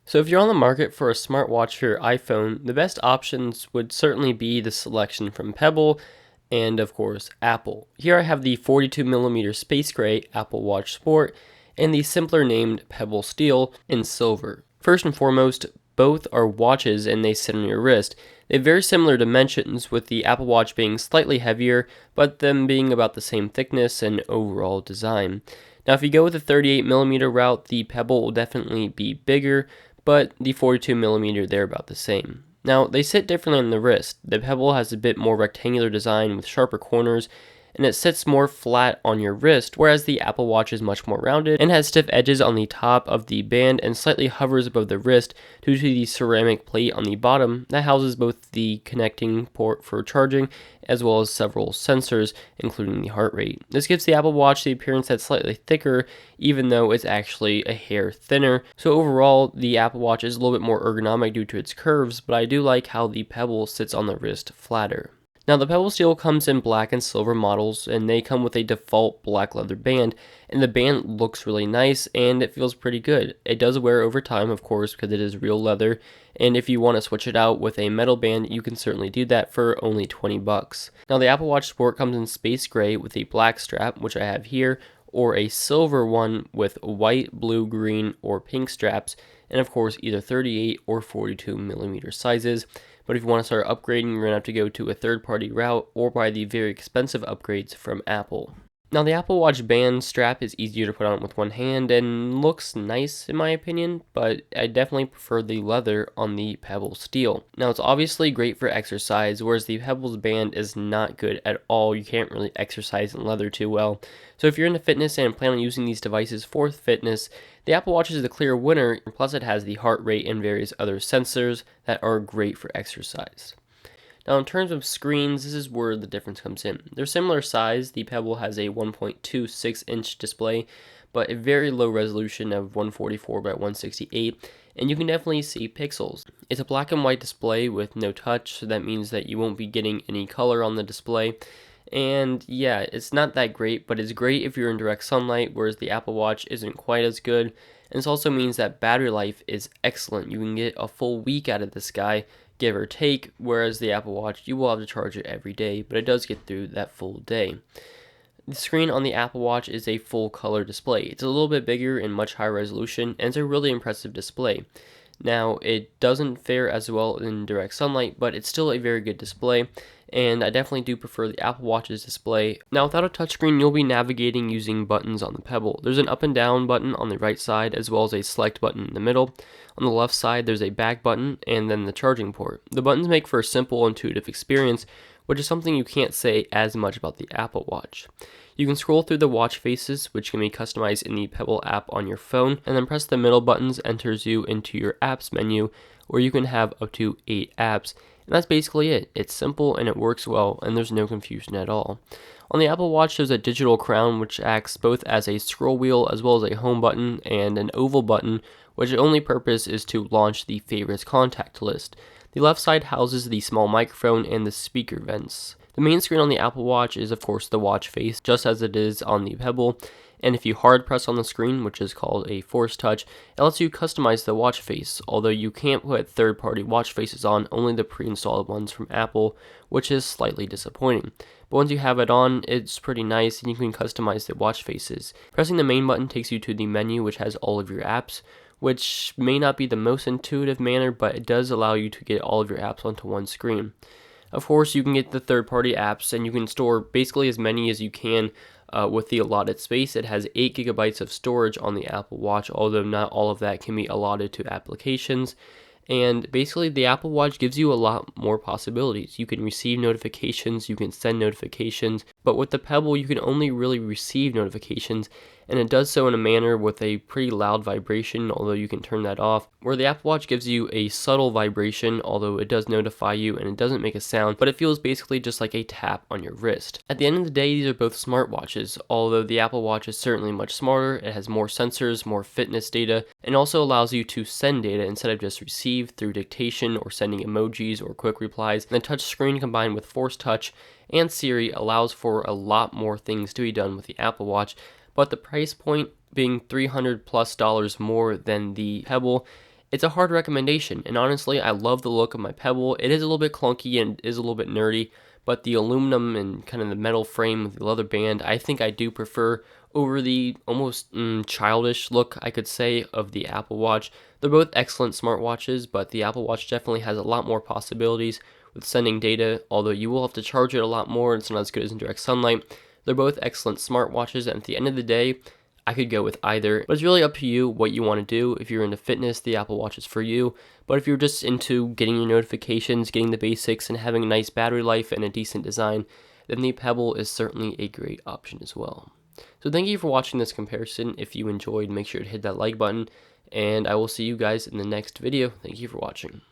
So if you're on the market for a smartwatch for your iPhone, the best options would certainly be the selection from Pebble and of course Apple. Here I have the 42mm Space Gray Apple Watch Sport and the simpler named Pebble Steel in silver. First and foremost, both are watches and they sit on your wrist. They have very similar dimensions, with the Apple Watch being slightly heavier, but them being about the same thickness and overall design. Now if you go with the 38mm route, the Pebble will definitely be bigger, but the 42mm they're about the same. Now they sit differently on the wrist. The Pebble has a bit more rectangular design with sharper corners, and it sits more flat on your wrist, whereas the Apple Watch is much more rounded and has stiff edges on the top of the band and slightly hovers above the wrist due to the ceramic plate on the bottom that houses both the connecting port for charging as well as several sensors, including the heart rate. This gives the Apple Watch the appearance that's slightly thicker, even though it's actually a hair thinner. So overall, the Apple Watch is a little bit more ergonomic due to its curves, but I do like how the Pebble sits on the wrist flatter. Now the Pebble Steel comes in black and silver models, and they come with a default black leather band, and the band looks really nice and it feels pretty good. It does wear over time, of course, because it is real leather, and if you want to switch it out with a metal band, you can certainly do that for only $20. Now the Apple Watch Sport comes in space gray with a black strap, which I have here, or a silver one with white, blue, green, or pink straps, and of course either 38 or 42mm sizes. But if you want to start upgrading, you're going to have to go to a third-party route or buy the very expensive upgrades from Apple. Now the Apple Watch band strap is easier to put on with one hand and looks nice in my opinion, but I definitely prefer the leather on the Pebble Steel. Now it's obviously great for exercise, whereas the Pebble's band is not good at all. You can't really exercise in leather too well. So if you're into fitness and plan on using these devices for fitness, the Apple Watch is the clear winner, plus it has the heart rate and various other sensors that are great for exercise. Now in terms of screens, this is where the difference comes in. They're similar size. The Pebble has a 1.26-inch display, but a very low resolution of 144 by 168, and you can definitely see pixels. It's a black and white display with no touch, so that means that you won't be getting any color on the display. And yeah, it's not that great, but it's great if you're in direct sunlight, whereas the Apple Watch isn't quite as good. And this also means that battery life is excellent. You can get a full week out of this guy, give or take, whereas the Apple Watch, you will have to charge it every day, but it does get through that full day. The screen on the Apple Watch is a full color display. It's a little bit bigger and much higher resolution, and it's a really impressive display. Now, it doesn't fare as well in direct sunlight, but it's still a very good display, and I definitely do prefer the Apple Watch's display. Now, without a touchscreen, you'll be navigating using buttons on the Pebble. There's an up and down button on the right side, as well as a select button in the middle. On the left side, there's a back button, and then the charging port. The buttons make for a simple, intuitive experience, which is something you can't say as much about the Apple Watch. You can scroll through the watch faces, which can be customized in the Pebble app on your phone, and then press the middle buttons enters you into your apps menu, where you can have up to 8 apps, and that's basically it. It's simple and it works well, and there's no confusion at all. On the Apple Watch, there's a digital crown, which acts both as a scroll wheel as well as a home button, and an oval button, which only purpose is to launch the favorites contact list. The left side houses the small microphone and the speaker vents. The main screen on the Apple Watch is of course the watch face, just as it is on the Pebble, and if you hard press on the screen, which is called a force touch, it lets you customize the watch face, although you can't put third-party watch faces on, only the pre-installed ones from Apple, which is slightly disappointing. But once you have it on, it's pretty nice and you can customize the watch faces. Pressing the main button takes you to the menu, which has all of your apps, which may not be the most intuitive manner, but it does allow you to get all of your apps onto one screen. Of course, you can get the third-party apps, and you can store basically as many as you can with the allotted space. It has 8 gigabytes of storage on the Apple Watch, although not all of that can be allotted to applications. And basically, the Apple Watch gives you a lot more possibilities. You can receive notifications, you can send notifications, but with the Pebble, you can only really receive notifications, and it does so in a manner with a pretty loud vibration, although you can turn that off, where the Apple Watch gives you a subtle vibration, although it does notify you and it doesn't make a sound, but it feels basically just like a tap on your wrist. At the end of the day, these are both smartwatches, although the Apple Watch is certainly much smarter. It has more sensors, more fitness data, and also allows you to send data instead of just receive through dictation or sending emojis or quick replies. And the touch screen combined with Force Touch and Siri allows for a lot more things to be done with the Apple Watch, but the price point being $300+ more than the Pebble, it's a hard recommendation, and honestly, I love the look of my Pebble. It is a little bit clunky and is a little bit nerdy, but the aluminum and kind of the metal frame with the leather band, I think I do prefer over the almost childish look, I could say, of the Apple Watch. They're both excellent smartwatches, but the Apple Watch definitely has a lot more possibilities with sending data, although you will have to charge it a lot more. It's not as good as in direct sunlight. They're both excellent smartwatches, and at the end of the day, I could go with either, but it's really up to you what you want to do. If you're into fitness, the Apple Watch is for you. But if you're just into getting your notifications, getting the basics, and having a nice battery life and a decent design, then the Pebble is certainly a great option as well. So thank you for watching this comparison. If you enjoyed, make sure to hit that like button, and I will see you guys in the next video. Thank you for watching.